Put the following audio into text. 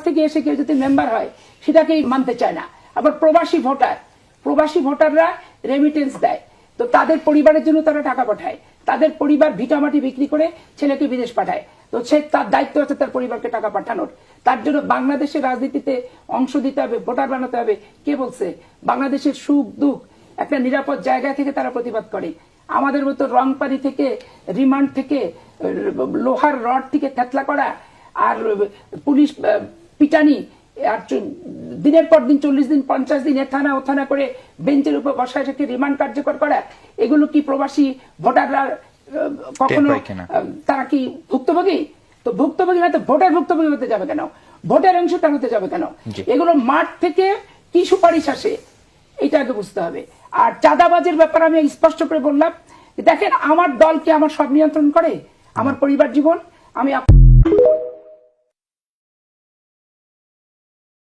থেকে এসে কেউ যদি মেম্বার হয় সেটাকেই মানতে চায় না। আবার প্রবাসী ভোটাররা রেমিটেন্স দেয়, তো তাদের পরিবারের জন্য তারা টাকা পাঠায়, তাদের পরিবার ভিটামাটি বিক্রি করে ছেলেকে বিদেশ পাঠায়, তো সে তার দায়িত্ব আছে তার পরিবারকে টাকা পাঠানোর। তার জন্য বাংলাদেশের রাজনীতিতে অংশ দিতে হবে, ভোটার বানাতে হবে। কে বলছে? বাংলাদেশের সুখ দুঃখ একটা নিরাপদ জায়গা থেকে তারা প্রতিবাদ করে। আমাদের মতো রংপানি থেকে, রিমান্ড থেকে, লোহার রড থেকে থেতলা করা, আর পুলিশ পিটানি, আর দিনের পর দিন 40 দিন 50 দিন এ থানা ও থানা করে বেঞ্চের উপর বসায় রেখে রিমান্ড কার্যকর করা, এগুলো কি প্রবাসী ভোটাররা কখনো তারা কি ভুক্তভোগী? তো ভুক্তভোগী না তো ভোটের ভুক্তভোগী হতে যাবে কেন? ভোটের অংশটা হতে যাবে কেন? এগুলো মাঠ থেকে কি সুপারিশ আসে এটা আগে বুঝতে হবে। আর চাঁদাবাজের ব্যাপারে আমি স্পষ্ট করে বললাম, দেখেন আমার দল কি আমার সব নিয়ন্ত্রণ করে? আমার পরিবার জীবন আমি